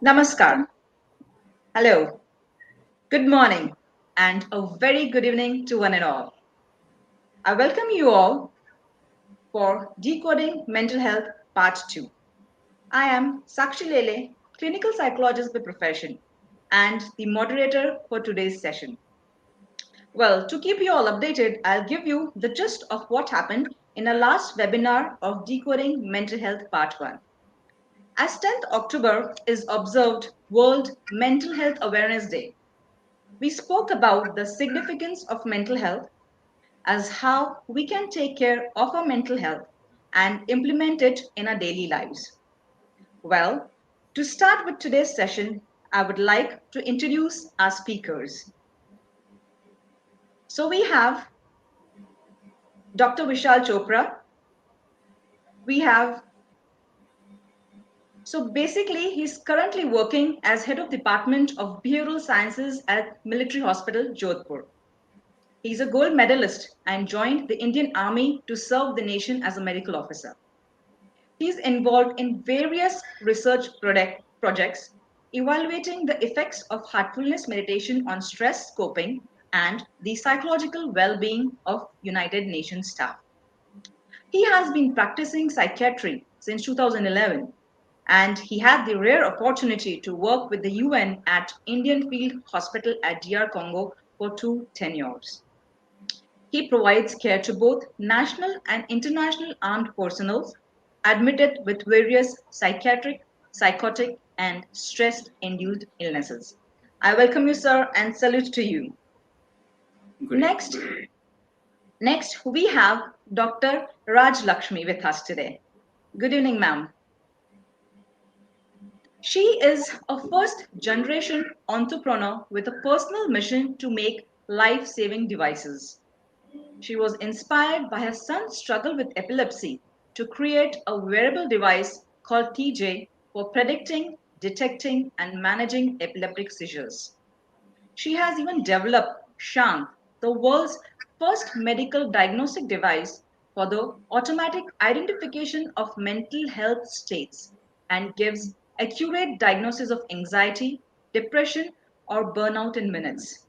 Namaskar. Hello. Good morning. And a very good evening to one and all. I welcome you all for Decoding Mental Health Part-2. I am Sakshi Lele, clinical psychologist by profession, and the moderator for today's session. Well, to keep you all updated, I'll give you the gist of what happened in our last webinar of Decoding Mental Health Part 1. As 10th October is observed World Mental Health Awareness Day, we spoke about the significance of mental health as how we can take care of our mental health and implement it in our daily lives. Well, to start with today's session, I would like to introduce our speakers. So we have Dr. Vishal Chopra. We have, so basically, he's currently working as head of Department of Behavioral Sciences at Military Hospital, Jodhpur. He's a gold medalist and joined the Indian Army to serve the nation as a medical officer. He's involved in various research projects evaluating the effects of heartfulness meditation on stress coping and the psychological well-being of United Nations staff. He has been practicing psychiatry since 2011, and he had the rare opportunity to work with the UN at Indian Field Hospital at DR Congo for 2 tenures. He provides care to both national and international armed personnel admitted with various psychiatric, psychotic, and stress-induced illnesses. I welcome you, sir, and salute to you. Next, next we have Dr. Rajlakshmi with us today. Good evening, ma'am. She is a first-generation entrepreneur with a personal mission to make life-saving devices. She was inspired by her son's struggle with epilepsy to create a wearable device called TJ for predicting, detecting, and managing epileptic seizures. She has even developed Shank, the world's first medical diagnostic device for the automatic identification of mental health states and gives accurate diagnosis of anxiety, depression, or burnout in minutes.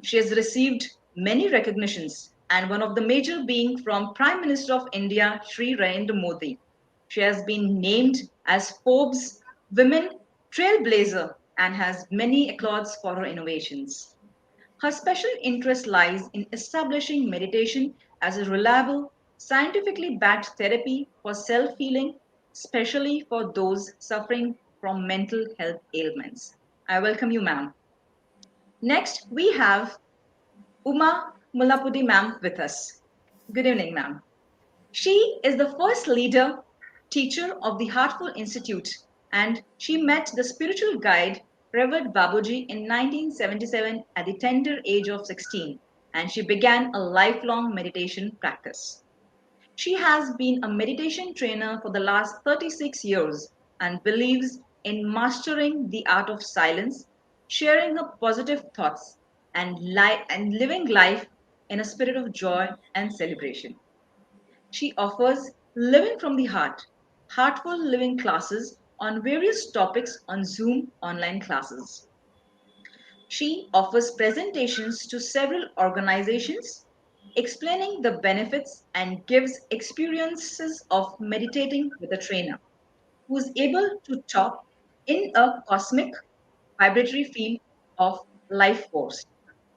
She has received many recognitions, and one of the major being from Prime Minister of India, Sri Narendra Modi. She has been named as Forbes Women Trailblazer and has many accolades for her innovations. Her special interest lies in establishing meditation as a reliable, scientifically backed therapy for self healing, especially for those suffering from mental health ailments. I welcome you, ma'am. Next, we have Uma Mullapudi ma'am with us. Good evening, ma'am. She is the first leader teacher of the Heartful Institute, and she met the spiritual guide Revered Babuji in 1977 at the tender age of 16, and she began a lifelong meditation practice. She has been a meditation trainer for the last 36 years and believes in mastering the art of silence, sharing her positive thoughts, and living life in a spirit of joy and celebration. She offers Living from the Heart, heartful living classes on various topics on Zoom online classes. She offers presentations to several organizations explaining the benefits and gives experiences of meditating with a trainer who is able to talk in a cosmic vibratory field of life force,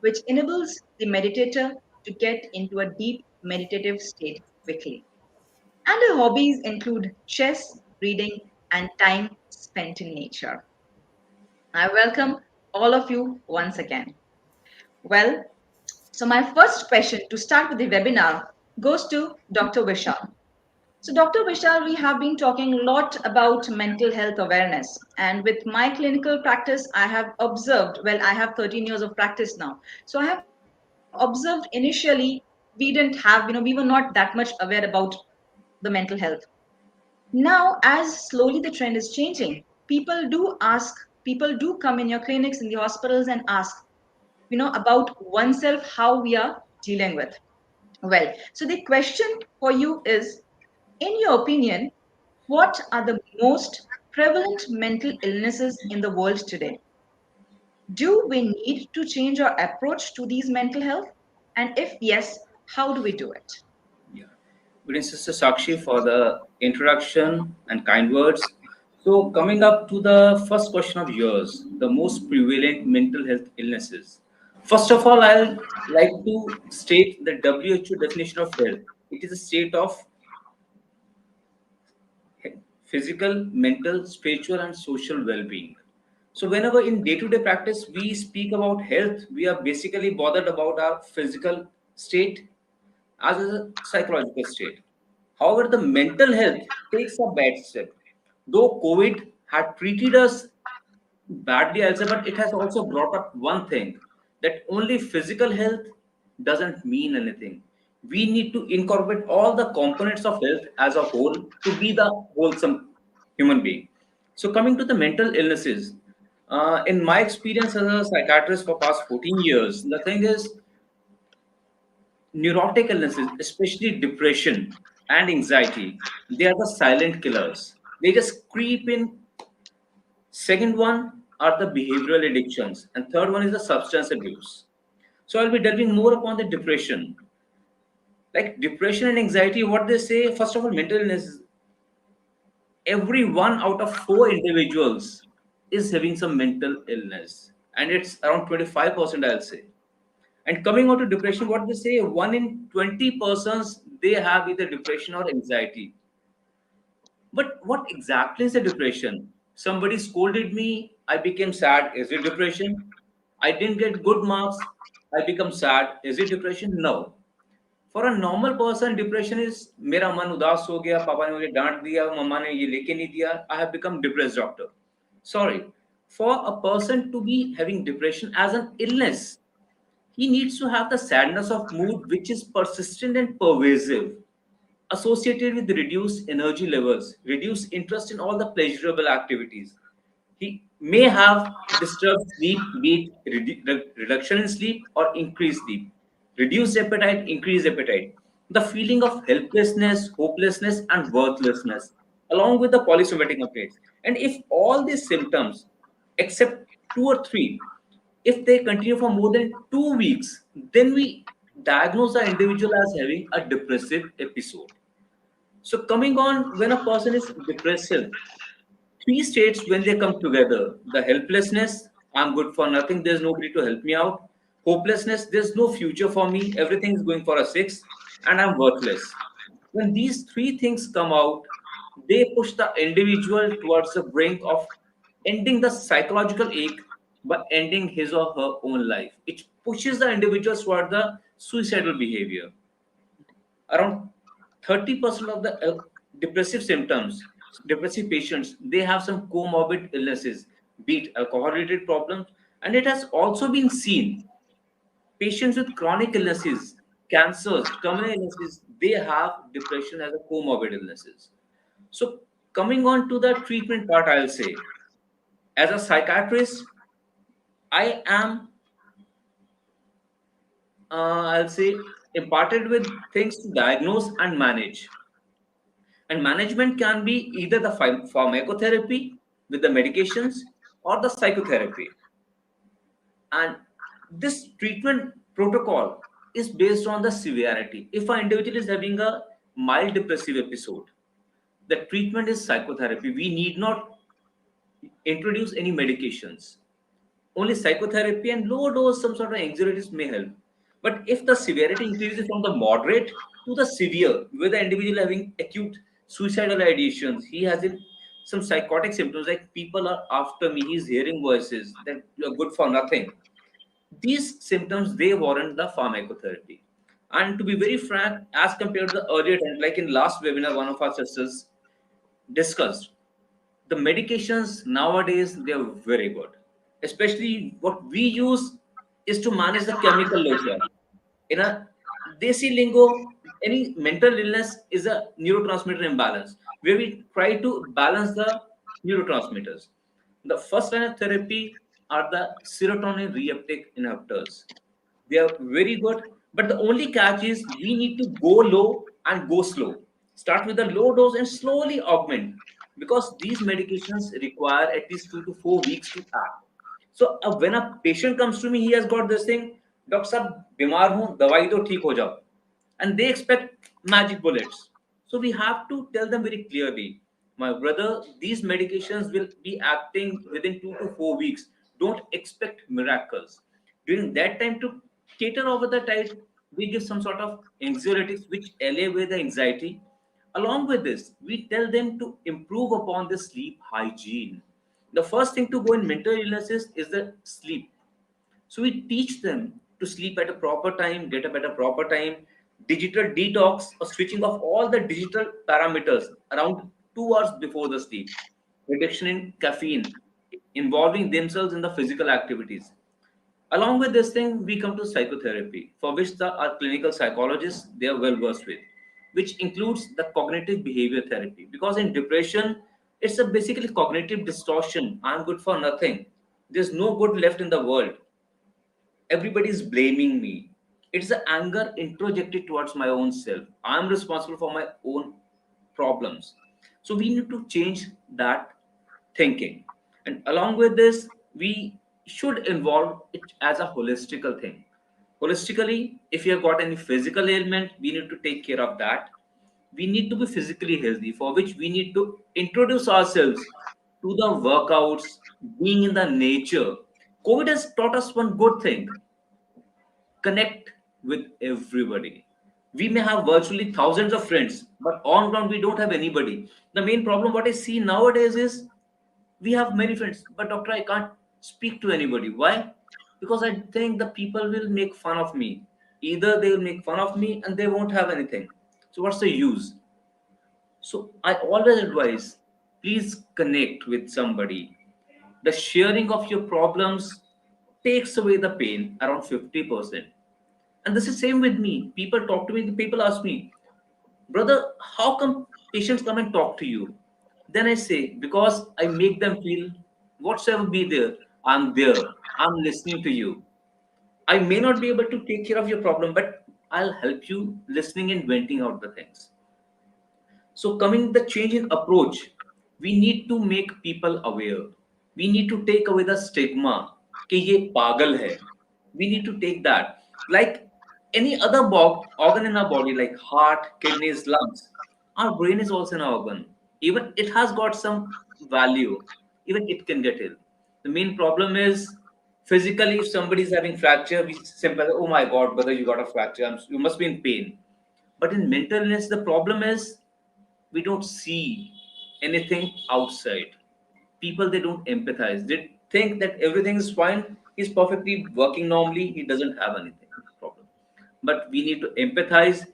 which enables the meditator to get into a deep meditative state quickly. And her hobbies include chess, reading, and time spent in nature. I welcome all of you once again. Well, so my first question to start with the webinar goes to Dr. Vishal. So, Dr. Vishal, we have been talking a lot about mental health awareness. And with my clinical practice, I have observed, well, I have 13 years of practice now. So, I have observed initially we didn't have, we were not that much aware about the mental health. Now, as slowly the trend is changing, people do come in your clinics, in the hospitals and ask, about oneself, how we are dealing with. Well, so the question for you is, in your opinion, what are the most prevalent mental illnesses in the world today. Do we need to change our approach to these mental health? And if yes, how do we do it? Yeah. Good evening, Sister Sakshi, for the introduction and kind words. So, coming up to the first question of yours, the most prevalent mental health illnesses. First of all, I'll like to state the WHO definition of health. It is a state of physical, mental, spiritual, and social well being. So, whenever in day to day practice we speak about health, we are basically bothered about our physical state as well as a psychological state. However, the mental health takes a bad step. Though COVID had treated us badly, also, but it has also brought up one thing, that only physical health doesn't mean anything. We need to incorporate all the components of health as a whole to be the wholesome human being. So, coming to the mental illnesses, in my experience as a psychiatrist for past 14 years, the thing is, neurotic illnesses, especially depression and anxiety, they are the silent killers. They just creep in. Second one are the behavioral addictions, and third one is the substance abuse. So I'll be delving more upon the depression. Like depression and anxiety, what they say, first of all, mental illness, every one out of four individuals is having some mental illness, and it's around 25%, I'll say. And coming on to depression, what they say, 1 in 20 persons, they have either depression or anxiety. But what exactly is a depression? Somebody scolded me, I became sad. Is it depression? I didn't get good marks, I become sad. Is it depression? No. For a normal person, depression is मेरा मन उदास हो गया, पापा ने मुझे डांट दिया, मम्मा ने ये लेके नहीं दिया, I have become depressed, doctor. Sorry. For a person to be having depression as an illness, he needs to have the sadness of mood which is persistent and pervasive, associated with reduced energy levels, reduced interest in all the pleasurable activities. He may have disturbed sleep, be it reduction in sleep or increased sleep, reduced appetite, increased appetite, the feeling of helplessness, hopelessness, and worthlessness, along with the polysomatic complaints. And if all these symptoms, except two or three, if they continue for more than 2 weeks, then we diagnose the individual as having a depressive episode. So, coming on, when a person is depressive, three states when they come together: the helplessness, I'm good for nothing, there's nobody to help me out; hopelessness, there's no future for me, everything is going for a six, and I'm worthless. When these three things come out, they push the individual towards the brink of ending the psychological ache by ending his or her own life. It pushes the individual toward the suicidal behavior. Around 30% of the depressive symptoms, depressive patients, they have some comorbid illnesses, be it alcohol related problems. And it has also been seen patients with chronic illnesses, cancers, terminal illnesses, they have depression as a comorbid illnesses. So, coming on to the treatment part, I'll say, as a psychiatrist, I am, I'll say, imparted with things to diagnose and manage. And management can be either the pharmacotherapy with the medications or the psychotherapy. And this treatment protocol is based on the severity. If an individual is having a mild depressive episode, the treatment is psychotherapy. We need not introduce any medications. Only psychotherapy and low dose some sort of anxiolytics may help. But if the severity increases from the moderate to the severe, with the individual having acute suicidal ideations, he has some psychotic symptoms like people are after me, he's hearing voices, that you're good for nothing. These symptoms they warrant the pharmacotherapy. And to be very frank, as compared to the earlier time, like in last webinar, one of our sisters discussed, the medications nowadays they are very good. Especially what we use is to manage the chemical load. In a desi lingo, any mental illness is a neurotransmitter imbalance where we try to balance the neurotransmitters. The first line of therapy are the serotonin reuptake inhibitors. They are very good, but the only catch is we need to go low and go slow. Start with a low dose and slowly augment. because these medications require at least 2 to 4 weeks to act. So when a patient comes to me, he has got this thing, doctor साहब बीमार हूँ दवाई दो ठीक हो जाओ, and they expect magic bullets. So we have to tell them very clearly, my brother, these medications will be acting within 2 to 4 weeks. Don't expect miracles. During that time, to cater over the tide, we give some sort of anxiolytics which allay away the anxiety. Along with this, we tell them to improve upon the sleep hygiene. The first thing to go in mental illnesses is the sleep. So we teach them to sleep at a proper time, get up at a proper time, digital detox or switching off all the digital parameters around 2 hours before the sleep, reduction in caffeine, involving themselves in the physical activities. Along with this thing, we come to psychotherapy, for which our clinical psychologists they are well versed with, which includes the cognitive behavior therapy. Because in depression, it's a basically cognitive distortion. I'm good for nothing. There's no good left in the world. Everybody is blaming me. It's the anger introjected towards my own self. I'm responsible for my own problems. So we need to change that thinking. And along with this, we should involve it as a holistical thing. Holistically, if you have got any physical ailment, we need to take care of that. We need to be physically healthy, for which we need to introduce ourselves to the workouts, being in the nature. COVID has taught us one good thing: connect with everybody. We may have virtually thousands of friends, but on ground we don't have anybody. The main problem what I see nowadays is we have many friends, but doctor, I can't speak to anybody. Why? Because I think the people will make fun of me. Either they will make fun of me and they won't have anything. So what's the use? So I always advise, please connect with somebody. The sharing of your problems takes away the pain around 50%. And this is same with me. People talk to me, people ask me, brother, how come patients come and talk to you? Then I say, because I make them feel whatsoever be there, I'm there. I'm listening to you. I may not be able to take care of your problem, but I'll help you listening and venting out the things. So coming the change in approach, we need to make people aware. We need to take away the stigma कि ये पागल है. We need to take that. Like any other organ in our body, like heart, kidneys, lungs, our brain is also an organ. Even it has got some value. Even it can get ill. The main problem is physically, if somebody is having fracture, we simply, oh my God, brother, you got a fracture. You must be in pain. But in mental illness, the problem is we don't see anything outside. People they don't empathize. They think that everything is fine. He's perfectly working normally. He doesn't have anything problem. But we need to empathize.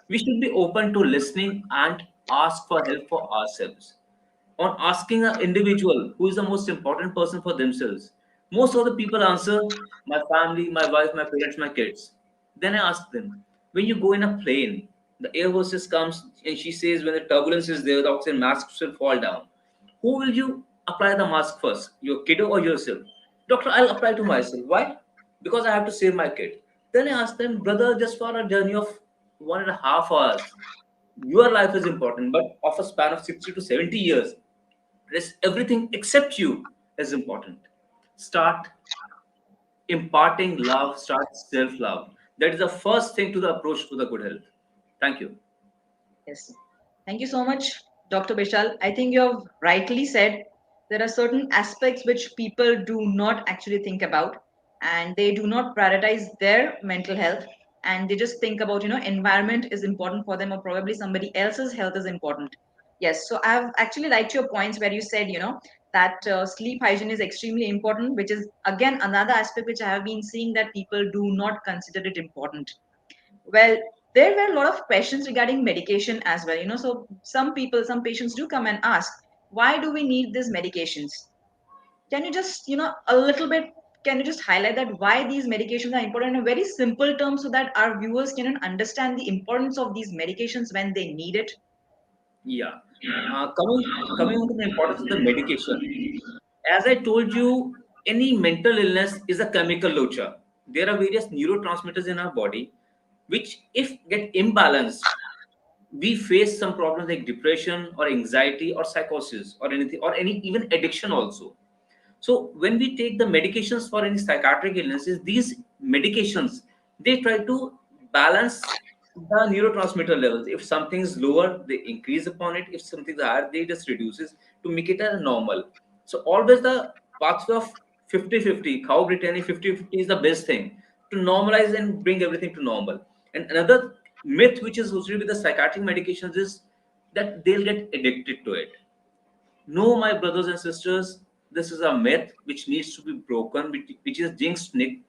We should be open to listening and ask for help for ourselves. On asking an individual who is the most important person for themselves, most of the people answer my family, my wife, my parents, my kids. Then I ask them, when you go in a plane, the air hostess comes and she says, when the turbulence is there, the oxygen masks will fall down. Who will you apply the mask first, your kiddo or yourself? Doctor, I'll apply to myself. Why? Because I have to save my kid. Then I ask them, brother, just for a journey of 1.5 hours, your life is important, but of a span of 60 to 70 years, everything except you is important. Start imparting love, start self love. That is the first thing to the approach to the good health. Thank you. Yes. Thank you so much, Dr. Vishal. I think you have rightly said there are certain aspects which people do not actually think about, and they do not prioritize their mental health, and they just think about, environment is important for them, or probably somebody else's health is important. Yes. So I've actually liked your points where you said, that sleep hygiene is extremely important, which is again another aspect which I have been seeing that people do not consider it important. Well, there were a lot of questions regarding medication as well. So some people, some patients do come and ask, why do we need these medications? Can you just, a little bit, can you just highlight that why these medications are important in a very simple terms so that our viewers can understand the importance of these medications when they need it? Yeah. Coming on to the importance of the medication. As I told you, any mental illness is a chemical locha. There are various neurotransmitters in our body which, if get imbalanced, we face some problems like depression or anxiety or psychosis or anything, or any even addiction also. So when we take the medications for any psychiatric illnesses, these medications, they try to balance the neurotransmitter levels. If something is lower, they increase upon it. If something is higher, they just reduces to make it a normal. So always the pathway of 50-50, cow Britannia 50-50 is the best thing to normalize and bring everything to normal. And another myth which is associated with the psychiatric medications is that they'll get addicted to it. No, my brothers and sisters, this is a myth which needs to be broken, which is jinxed, Nick.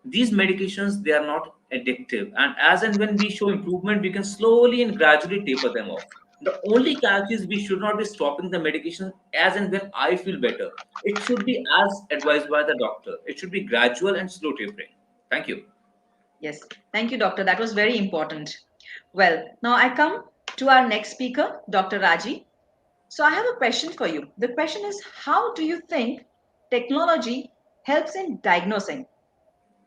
These medications, they are not addictive. And as and when we show improvement, we can slowly and gradually taper them off. The only catch is we should not be stopping the medication as and when I feel better. It should be as advised by the doctor. It should be gradual and slow tapering. Thank you. Yes, thank you, doctor. That was very important. Well, now I come to our next speaker, Dr. Raji. So I have a question for you. The question is, how do you think technology helps in diagnosing,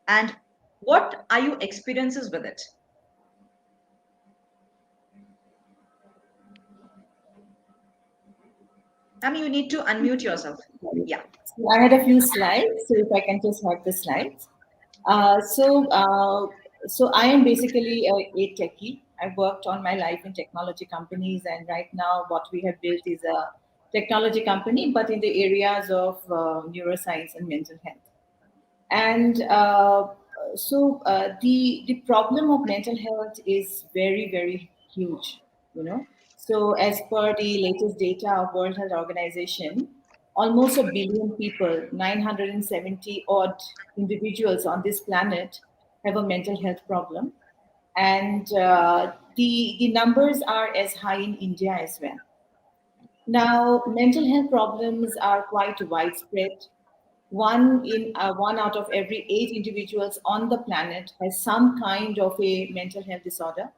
and what are your experiences with it? I mean, you need to unmute yourself. Sorry. Yeah. So I had a few slides, so if I can just have the slides. Uh, so, uh, so I am basically a techie. I've worked all my life in technology companies, and right now, what we have built is a technology company, but in the areas of neuroscience and mental health. And the problem of mental health is very huge, you know. So as per the latest data of World Health Organization, almost a billion people, 970 odd individuals on this planet have a mental health problem, and the numbers are as high in India as well. Now, mental health problems are quite widespread. One out of every 8 individuals on the planet has some kind of a mental health disorder.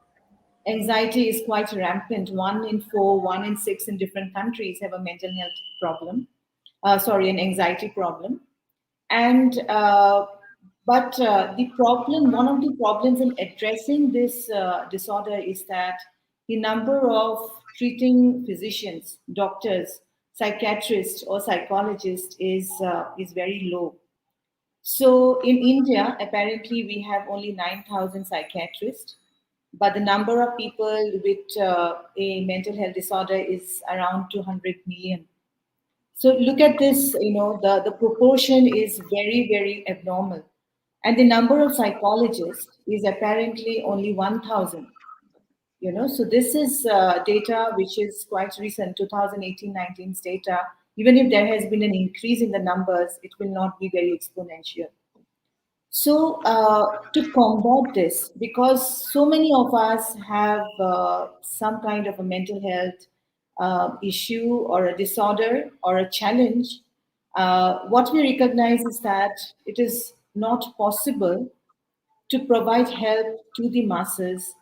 Anxiety is quite rampant. 1 in 4, 1 in 6 in different countries have a mental health problem. An anxiety problem. And but the problem, one of the problems in addressing this disorder is that the number of treating physicians, doctors, psychiatrists, or psychologists is very low. So in India, apparently we have only 9,000 psychiatrists, but the number of people with a mental health disorder is around 200 million. So look at this, the proportion is very abnormal. And the number of psychologists is apparently only 1,000. So this is data which is quite recent, 2018-19's data. Even if there has been an increase in the numbers, it will not be very exponential. So, to combat this, because so many of us have some kind of a mental health issue or a disorder or a challenge, what we recognize is that it is not possible to provide help to the masses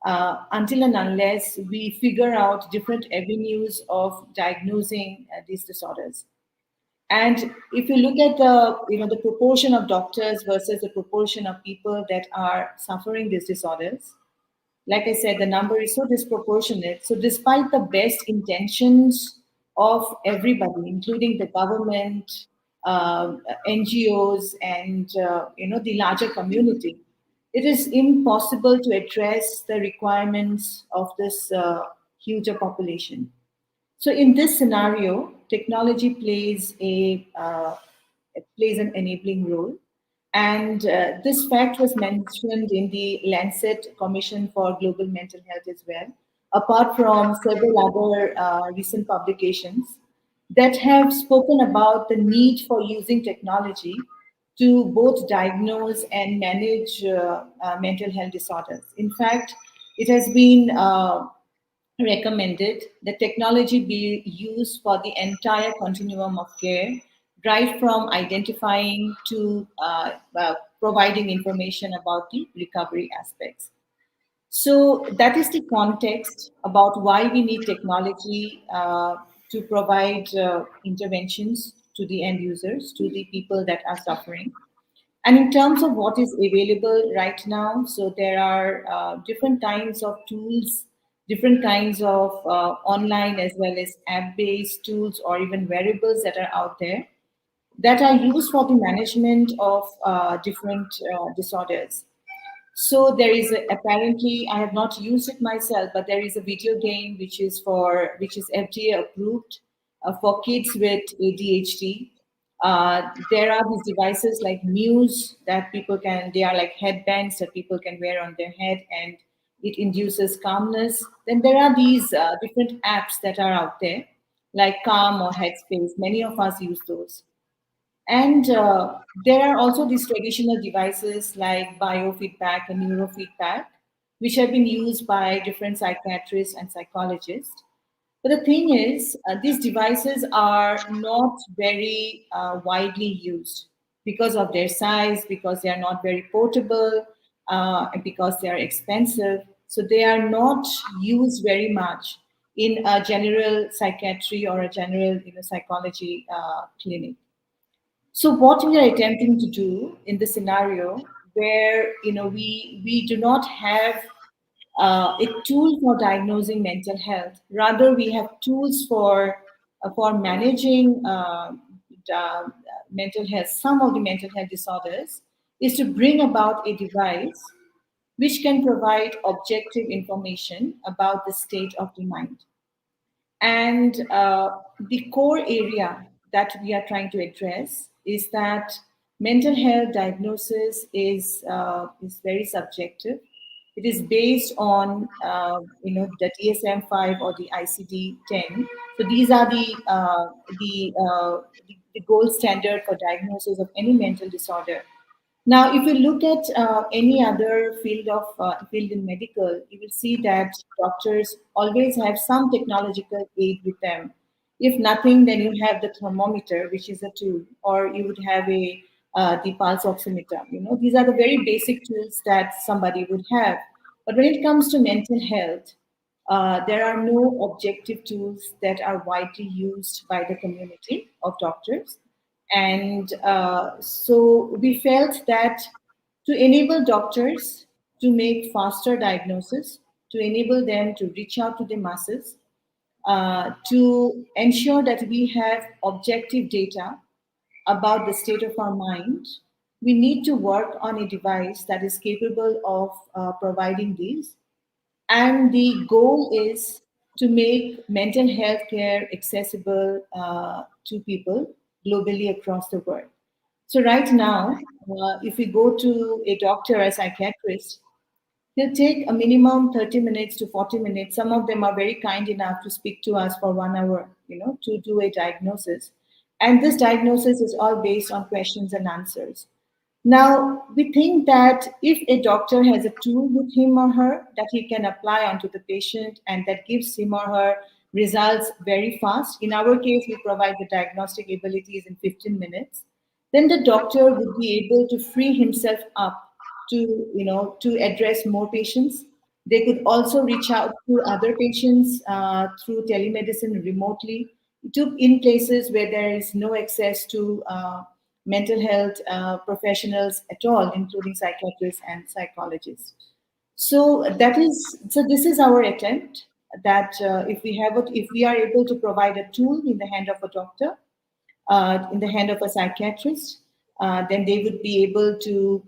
until and unless we figure out different avenues of diagnosing these disorders. And if you look at the proportion of doctors versus the proportion of people that are suffering these disorders, like I said, the number is so disproportionate. So despite the best intentions of everybody, including the government, NGOs, and the larger community, it is impossible to address the requirements of this huger population. So in this scenario, technology plays an enabling role, and this fact was mentioned in the Lancet Commission for Global Mental Health as well, apart from several other recent publications that have spoken about the need for using technology to both diagnose and manage mental health disorders. In fact, it has been recommended that technology be used for the entire continuum of care, right from identifying to providing information about the recovery aspects. So that is the context about why we need technology to provide interventions to the end users, to the people that are suffering. And in terms of what is available right now, so there are different kinds of tools different kinds of online as well as app-based tools or even wearables that are out there that are used for the management of different disorders. So there is apparently, I have not used it myself, but there is a video game which is FDA approved for kids with ADHD. There are these devices like Muse that people can, they are like headbands that people can wear on their head, and it induces calmness. Then there are these different apps that are out there like Calm or Headspace. Many of us use those. And there are also these traditional devices like biofeedback and neurofeedback, which have been used by different psychiatrists and psychologists. But the thing is, these devices are not very widely used because of their size, because they are not very portable, and because they are expensive. So they are not used very much in a general psychiatry or a general psychology clinic. So what we are attempting to do in the scenario where we do not have a tool for diagnosing mental health, rather we have tools for managing mental health, some of the mental health disorders, is to bring about a device which can provide objective information about the state of the mind. And the core area that we are trying to address is that mental health diagnosis is very subjective. It is based on the DSM-5 or the ICD-10. So these are the gold standard for diagnosis of any mental disorder. Now, if you look at any other field in medical, you will see that doctors always have some technological aid with them. If nothing, then you have the thermometer, which is a tool, or you would have a the pulse oximeter. These are the very basic tools that somebody would have. But when it comes to mental health, there are no objective tools that are widely used by the community of doctors. And so we felt that to enable doctors to make faster diagnosis, to enable them to reach out to the masses, to ensure that we have objective data about the state of our mind, we need to work on a device that is capable of providing these. And the goal is to make mental health care accessible to people globally across the world. So, right now, if we go to a doctor or a psychiatrist, they'll take a minimum 30 minutes to 40 minutes. Some of them are very kind enough to speak to us for 1 hour, to do a diagnosis. And this diagnosis is all based on questions and answers. Now, we think that if a doctor has a tool with him or her that he can apply onto the patient and that gives him or her results very fast, in our case, we provide the diagnostic abilities in 15 minutes, then the doctor would be able to free himself up to address more patients. They could also reach out to other patients through telemedicine remotely to in places where there is no access to mental health professionals at all, including psychiatrists and psychologists. So this is our attempt that if we are able to provide a tool in the hand of a doctor, in the hand of a psychiatrist, then they would be able to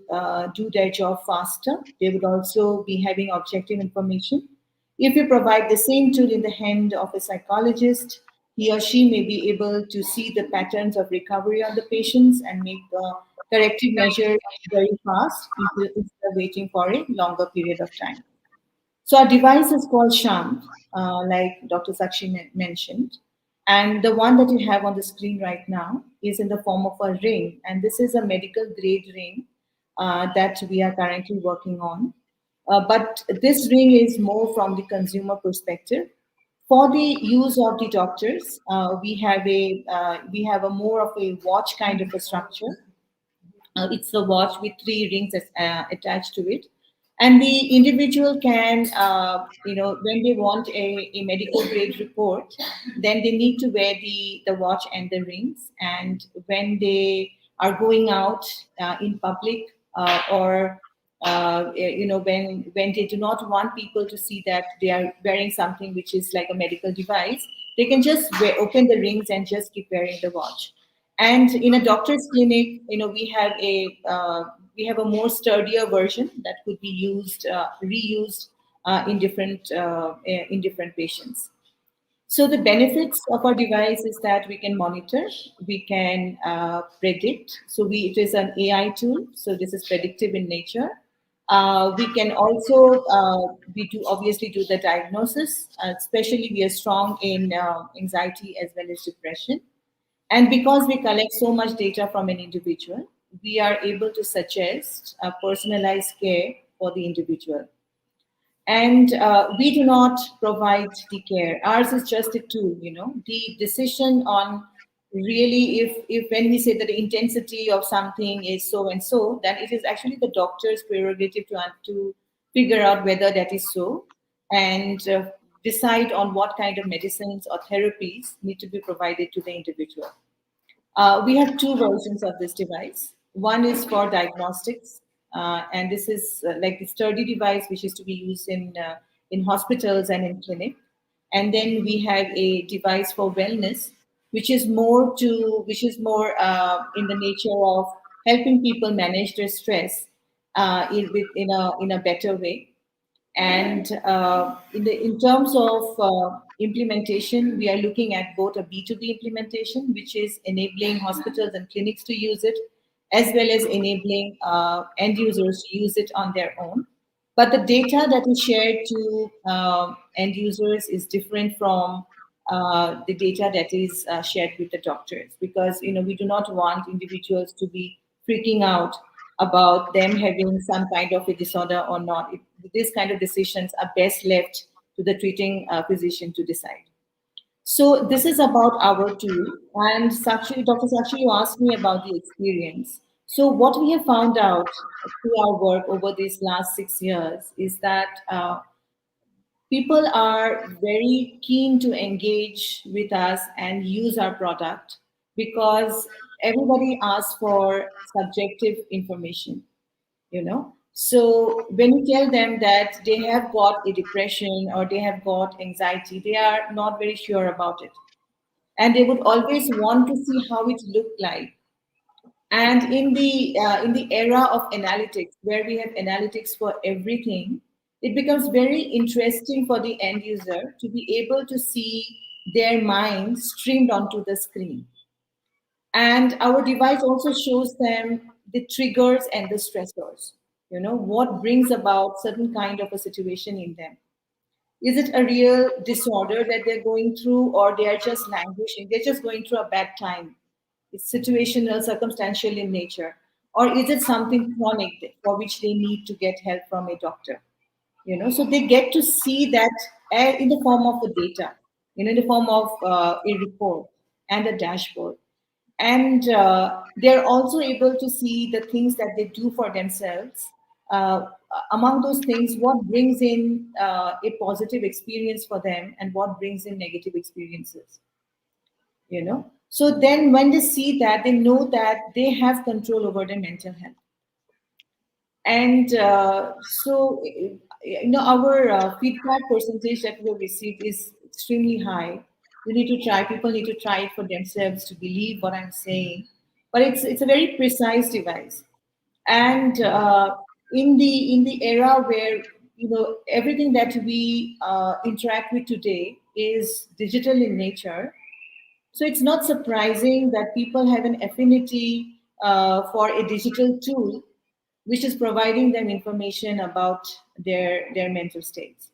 do their job faster. They would also be having objective information. If you provide the same tool in the hand of a psychologist, he or she may be able to see the patterns of recovery on the patients and make the corrective measures very fast instead of waiting for a longer period of time. So our device is called Shant, like Dr. Sakshi mentioned. And the one that you have on the screen right now is in the form of a ring. And this is a medical grade ring that we are currently working on. But this ring is more from the consumer perspective. For the use of the doctors, we have a more of a watch kind of a structure. It's a watch with three rings attached to it. And the individual can, when they want a medical grade report, then they need to wear the watch and the rings. And when they are going out in public or When they do not want people to see that they are wearing something which is like a medical device, they can just open the rings and just keep wearing the watch. And in a doctor's clinic, we have a more sturdier version that could be used, reused in different patients. So the benefits of our device is that we can monitor, we can predict. It is an AI tool, so this is predictive in nature. We can also we do obviously do the diagnosis, especially we are strong in anxiety as well as depression. And because we collect so much data from an individual, we are able to suggest personalized care for the individual. And we do not provide the care. Ours is just a tool, the decision on really if when we say that the intensity of something is so and so, then it is actually the doctor's prerogative to figure out whether that is so, and decide on what kind of medicines or therapies need to be provided to the individual. We have two versions of this device. One is for diagnostics, and this is like the sturdy device which is to be used in hospitals and in clinic. And then we have a device for wellness, which is more in the nature of helping people manage their stress in a better way. And in terms of implementation, we are looking at both a B2B implementation, which is enabling hospitals and clinics to use it, as well as enabling end users to use it on their own. But the data that is shared to end users is different from the data that is shared with the doctors, because we do not want individuals to be freaking out about them having some kind of a disorder or not. These kind of decisions are best left to the treating physician to decide. So this is about our tool. And Sakshi, Dr. Sakshi, you asked me about the experience. So what we have found out through our work over these last 6 years is that people are very keen to engage with us and use our product, because everybody asks for subjective information, so when you tell them that they have got a depression or they have got anxiety, they are not very sure about it, and they would always want to see how it looked like. And in the era of analytics, where we have analytics for everything, it becomes very interesting for the end user to be able to see their mind streamed onto the screen. And our device also shows them the triggers and the stressors, what brings about certain kind of a situation in them. Is it a real disorder that they're going through, or they are just languishing? They're just going through a bad time. It's situational, circumstantial in nature. Or is it something chronic for which they need to get help from a doctor? So they get to see that in the form of the data, in the form of a report and a dashboard. And they're also able to see the things that they do for themselves. Among those things, what brings in a positive experience for them and what brings in negative experiences. So then when they see that, they know that they have control over their mental health. And our feedback percentage that we received is extremely high. You need to try, people need to try it for themselves to believe what I'm saying. But it's a very precise device. And in the era where everything that we interact with today is digital in nature, so it's not surprising that people have an affinity for a digital tool which is providing them information about their mental states.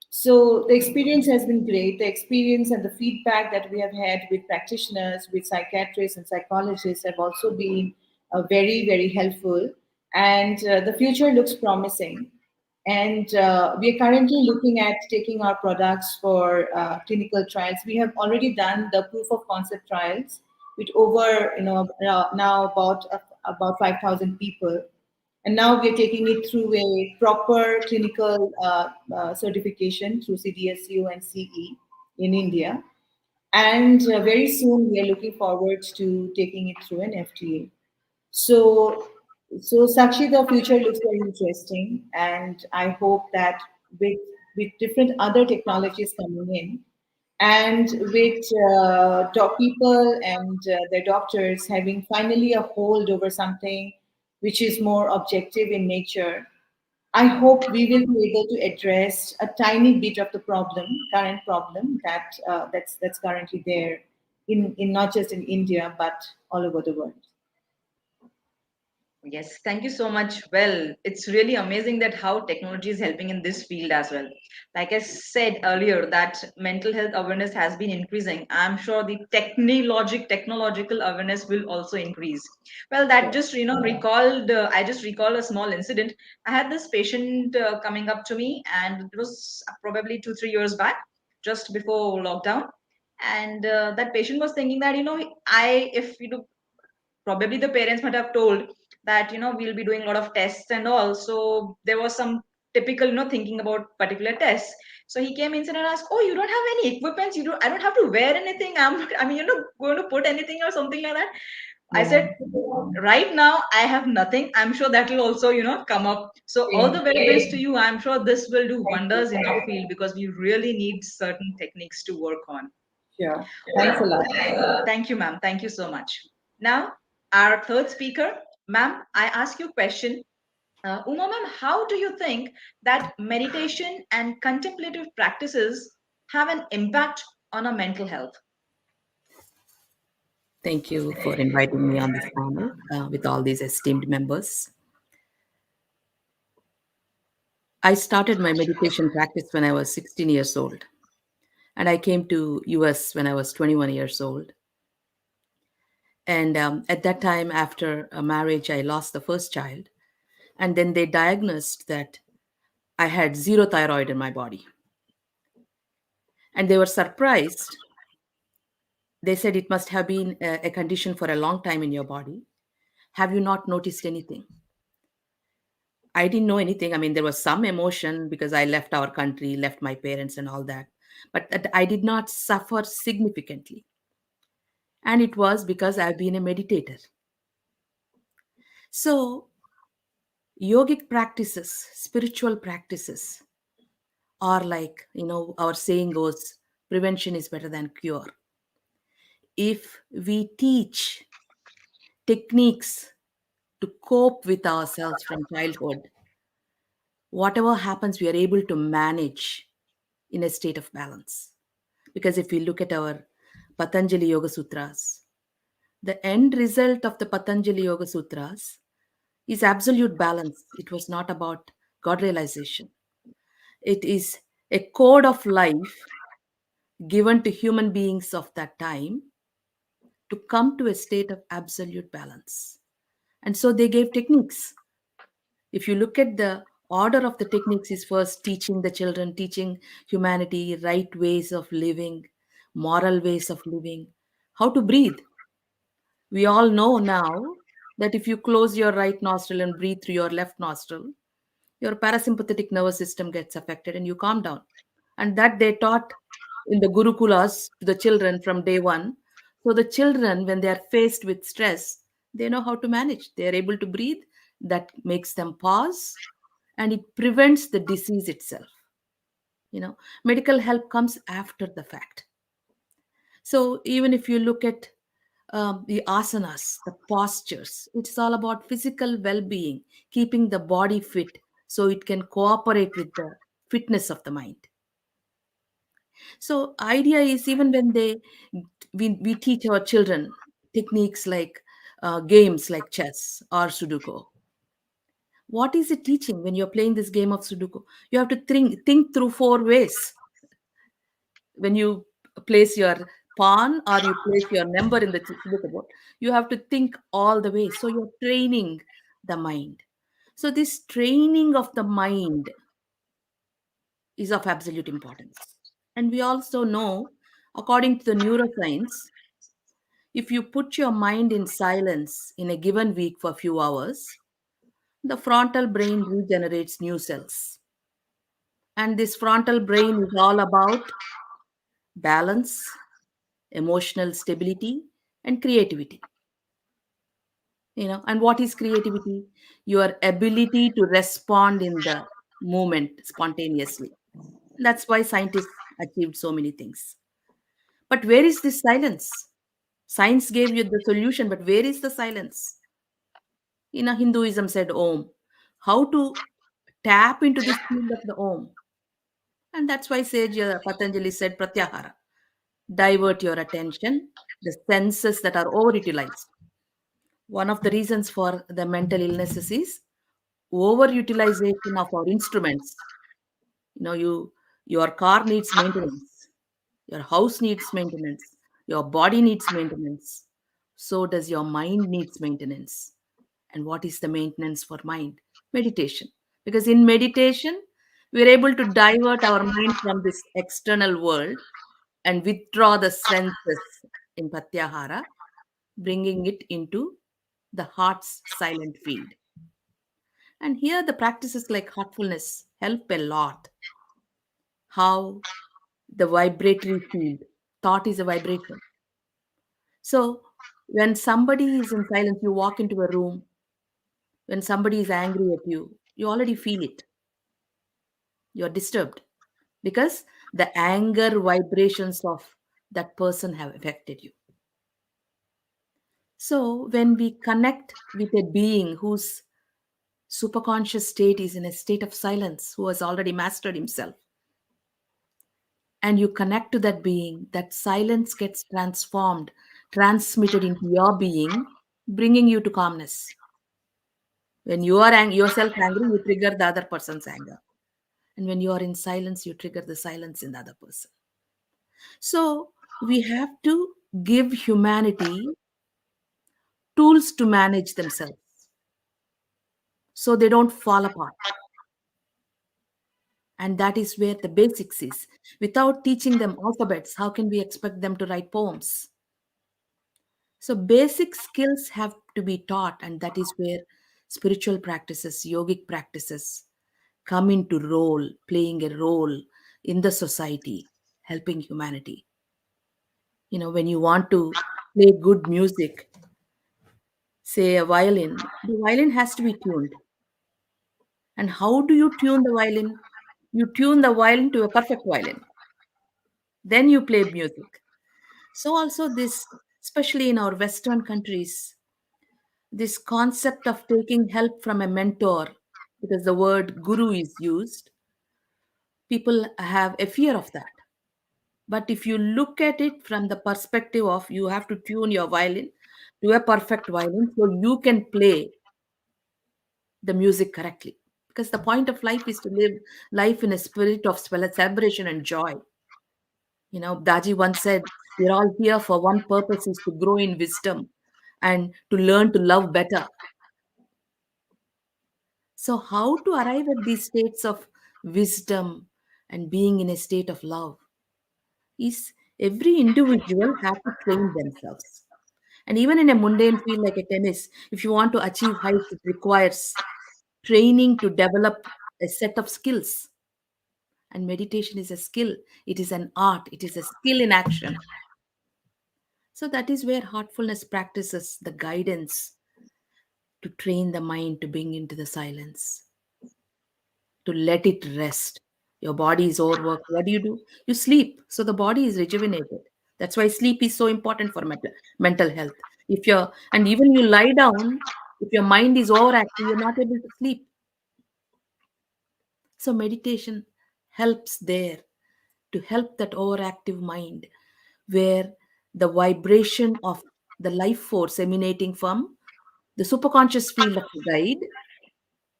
So the experience has been great. The experience and the feedback that we have had with practitioners, with psychiatrists and psychologists have also been very, very helpful. And the future looks promising. And we are currently looking at taking our products for clinical trials. We have already done the proof of concept trials with over, now about 5,000 people. And now we're taking it through a proper clinical certification through CDSU and CE in India. And very soon we are looking forward to taking it through an FDA. So So, Sakshi, the future looks very interesting, and I hope that with different other technologies coming in, and with people and their doctors having finally a hold over something which is more objective in nature, I hope we will be able to address a tiny bit of the current problem that's currently there in not just in India but all over the world. Yes, thank you so much. Well, it's really amazing that how technology is helping in this field as well. Like I said earlier, that mental health awareness has been increasing. I'm sure the technological awareness will also increase. Well, that just recalled. I just recalled a small incident. I had this patient coming up to me, and it was probably 2 3 years back, just before lockdown. And that patient was thinking that I if probably the parents might have told that we'll be doing a lot of tests and all, so there was some typical thinking about particular tests. So he came inside and asked, oh, you don't have any equipments, I don't have to wear anything, I mean, going to put anything or something like that. I Yeah. said, right now I have nothing, I'm sure that will also come up. So all Same. the very best to you. I'm sure this will do Thank you. wonders in our field, because we really need certain techniques to work on. Sure. Thanks a lot. Thank you, ma'am. Thank you so much. Now, our third speaker, ma'am, I ask you a question. Uma, ma'am, how do you think that meditation and contemplative practices have an impact on our mental health? Thank you for inviting me on this panel with all these esteemed members. I started my meditation practice when I was 16 years old, and I came to US when I was 21 years old. And at that time, after a marriage, I lost the first child, and then they diagnosed that I had zero thyroid in my body. And they were surprised. They said it must have been a condition for a long time in your body. Have you not noticed anything? I didn't know anything. I mean, there was some emotion because I left our country, left my parents, and all that. But that I did not suffer significantly. And it was because I've been a meditator. So, yogic practices, spiritual practices are like, our saying goes, prevention is better than cure. If we teach techniques to cope with ourselves from childhood, whatever happens, we are able to manage in a state of balance. Because if we look at our Patanjali Yoga Sutras, the end result of the Patanjali Yoga Sutras is absolute balance. It was not about God realization. It is a code of life given to human beings of that time to come to a state of absolute balance. And so they gave techniques. If you look at the order of the techniques, is first teaching the children, teaching humanity right ways of living, moral ways of living, how to breathe. We all know now that if you close your right nostril and breathe through your left nostril, your parasympathetic nervous system gets affected and you calm down. And that they taught in the Gurukulas to the children from day one. So the children, when they are faced with stress, they know how to manage. They are able to breathe. That makes them pause and it prevents the disease itself. Medical help comes after the fact. So even if you look at the asanas, the postures, it's all about physical well-being, keeping the body fit so it can cooperate with the fitness of the mind. So idea is, even when we teach our children techniques like games like chess or Sudoku. What is it teaching when you're playing this game of Sudoku? You have to think through four ways. When you place your pawn or you place your number in the Sudoku board, you have to think all the way. So you're training the mind. So this training of the mind is of absolute importance. And we also know, according to the neuroscience, if you put your mind in silence in a given week for a few hours, the frontal brain regenerates new cells. And this frontal brain is all about balance, emotional stability, and creativity. And what is creativity? Your ability to respond in the moment spontaneously. That's why scientists achieved so many things. But where is this silence? Science gave you the solution, but where is the silence? Hinduism said Om. How to tap into this field of the Om? And that's why sage Patanjali said Pratyahara. Divert your attention, the senses that are overutilized. One of the reasons for the mental illnesses is overutilization of our instruments. Your car needs maintenance, your house needs maintenance, your body needs maintenance. So does your mind needs maintenance. And what is the maintenance for mind? Meditation. Because in meditation, we're able to divert our mind from this external world and withdraw the senses in Pratyahara, bringing it into the heart's silent field. And here the practices like heartfulness help a lot. How the vibratory field, thought is a vibration. So when somebody is in silence, you walk into a room, when somebody is angry at you, you already feel it. You're disturbed because the anger vibrations of that person have affected you. So when we connect with a being whose superconscious state is in a state of silence, who has already mastered himself, and you connect to that being, that silence gets transformed, transmitted into your being, bringing you to calmness. When you are yourself angry, you trigger the other person's anger. And when you are in silence, you trigger the silence in the other person. So we have to give humanity tools to manage themselves so they don't fall apart. And that is where the basics is. Without teaching them alphabets, how can we expect them to write poems? So basic skills have to be taught, and that is where spiritual practices, yogic practices come into role, playing a role in the society, helping humanity. When you want to play good music, say a violin, the violin has to be tuned. And how do you tune the violin? You tune the violin to a perfect violin. Then you play music. So also this, especially in our Western countries, this concept of taking help from a mentor, because the word guru is used, people have a fear of that. But if you look at it from the perspective of you have to tune your violin to a perfect violin so you can play the music correctly. Because the point of life is to live life in a spirit of celebration and joy. Daji once said, we're all here for one purpose is to grow in wisdom and to learn to love better. So, how to arrive at these states of wisdom and being in a state of love is every individual have to train themselves. And even in a mundane field like a tennis, if you want to achieve heights, it requires training to develop a set of skills. And meditation is a skill, it is an art, it is a skill in action. So that is where heartfulness practices the guidance to train the mind to bring into the silence, to let it rest. Your body is overworked. What do? You sleep. So the body is rejuvenated. That's why sleep is so important for mental health. And even you lie down, if your mind is overactive, you're not able to sleep. So meditation helps there to help that overactive mind where the vibration of the life force emanating from the superconscious field of the guide,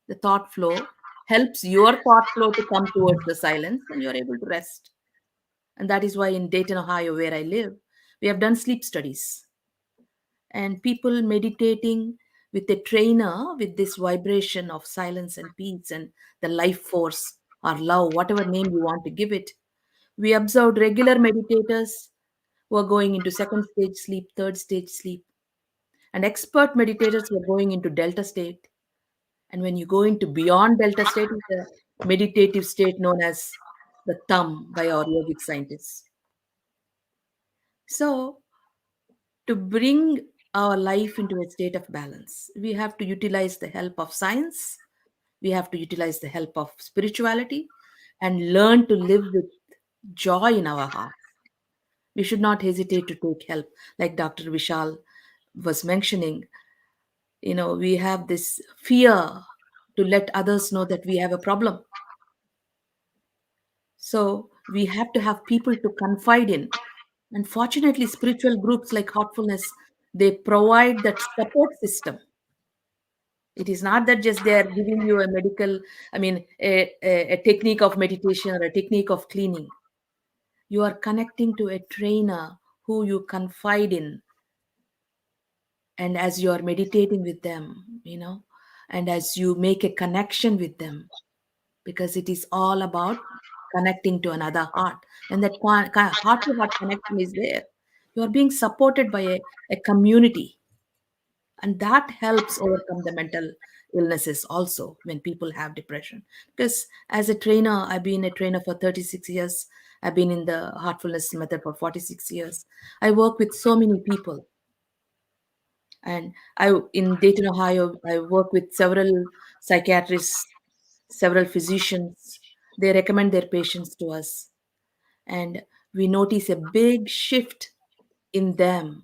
the thought flow, helps your thought flow to come towards the silence and you're able to rest. And that is why in Dayton, Ohio, where I live, we have done sleep studies. And people meditating with a trainer with this vibration of silence and peace and the life force or love, whatever name you want to give it. We observed regular meditators who are going into second stage sleep, third stage sleep. And expert meditators were going into delta state. And when you go into beyond delta state, it's a meditative state known as the thumb by our yogic scientists. So to bring our life into a state of balance. We have to utilize the help of science, we have to utilize the help of spirituality, and learn to live with joy in our heart. We should not hesitate to take help. Like Dr. Vishal was mentioning, we have this fear to let others know that we have a problem. So we have to have people to confide in. And fortunately, spiritual groups like Heartfulness, they provide that support system. It is not that just they are giving you a medical, I mean, a technique of meditation or a technique of cleaning. You are connecting to a trainer who you confide in. And as you are meditating with them, and as you make a connection with them, because it is all about connecting to another heart. And that heart to heart connection is there. You are being supported by a community, and that helps overcome the mental illnesses also when people have depression. Because as a trainer, I've been a trainer for 36 years. I've been in the heartfulness method for 46 years. I work with so many people. And in Dayton, Ohio, I work with several psychiatrists, several physicians. They recommend their patients to us. And we notice a big shift in them,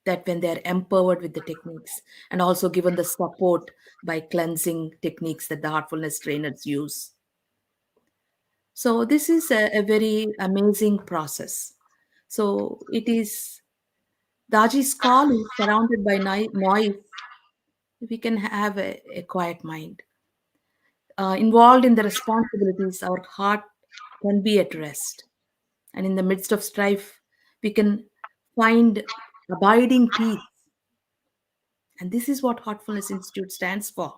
that when they're empowered with the techniques and also given the support by cleansing techniques that the heartfulness trainers use. So this is a very amazing process. So it is, Daji's call is surrounded by noise. We can have a quiet mind. Involved in the responsibilities, our heart can be at rest. And in the midst of strife, we can find abiding peace. And this is what Heartfulness Institute stands for.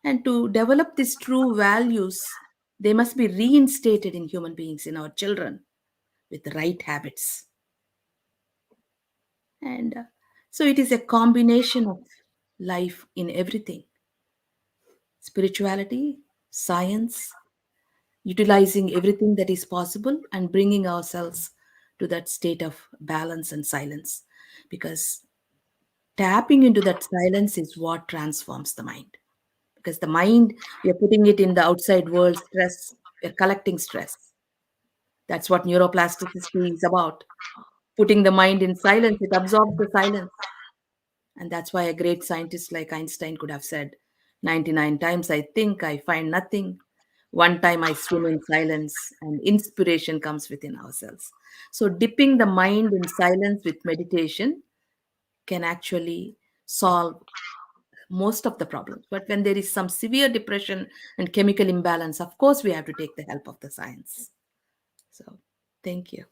And to develop these true values, they must be reinstated in human beings, in our children, with the right habits. And so it is a combination of life in everything: spirituality, science, utilizing everything that is possible and bringing ourselves to that state of balance and silence. Because tapping into that silence is what transforms the mind. Because the mind, we are putting it in the outside world, stress, we're collecting stress. That's what neuroplasticity is about. Putting the mind in silence, it absorbs the silence. And that's why a great scientist like Einstein could have said, 99 times I think, I find nothing. One time I swim in silence, and inspiration comes within ourselves. So, dipping the mind in silence with meditation can actually solve most of the problems. But when there is some severe depression and chemical imbalance, of course, we have to take the help of the science. So, thank you.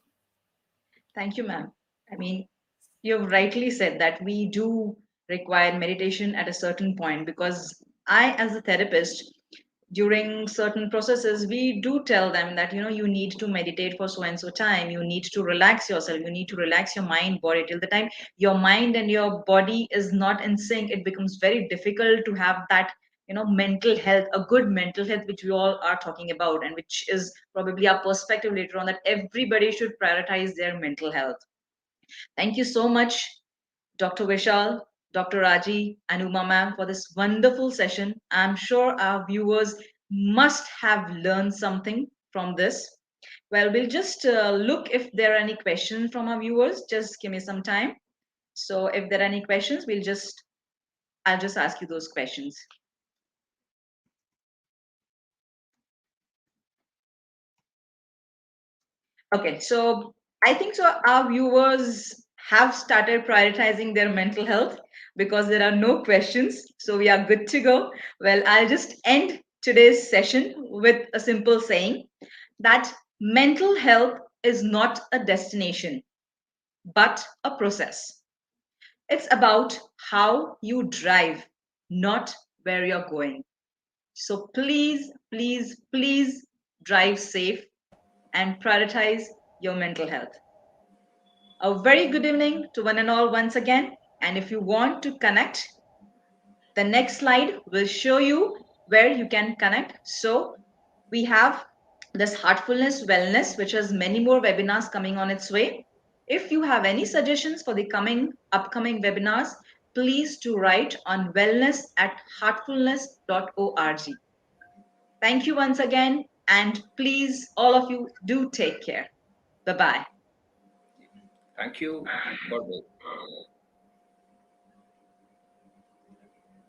Thank you, ma'am. I mean, you've rightly said that we do require meditation at a certain point, because I, as a therapist, during certain processes, we do tell them that, you need to meditate for so and so time. You need to relax yourself. You need to relax your mind, body. Till the time your mind and your body is not in sync, it becomes very difficult to have that, mental health, a good mental health, which we all are talking about, and which is probably our perspective later on, that everybody should prioritize their mental health. Thank you so much, Dr. Vishal, Dr. Raji, and Uma ma'am, for this wonderful session. I'm sure our viewers must have learned something from this. Well, we'll just look if there are any questions from our viewers. Just give me some time. So if there are any questions, I'll just ask you those questions. Okay, so I think so. Our viewers have started prioritizing their mental health, because there are no questions. So we are good to go. Well, I'll just end today's session with a simple saying that mental health is not a destination, but a process. It's about how you drive, not where you're going. So please, please, please drive safe and prioritize your mental health. A very good evening to one and all once again. And if you want to connect, the next slide will show you where you can connect. So we have this Heartfulness Wellness, which has many more webinars coming on its way. If you have any suggestions for the upcoming webinars, please do write on wellness@heartfulness.org. Thank you once again, and please, all of you, do take care. Bye bye. Thank you. God bless.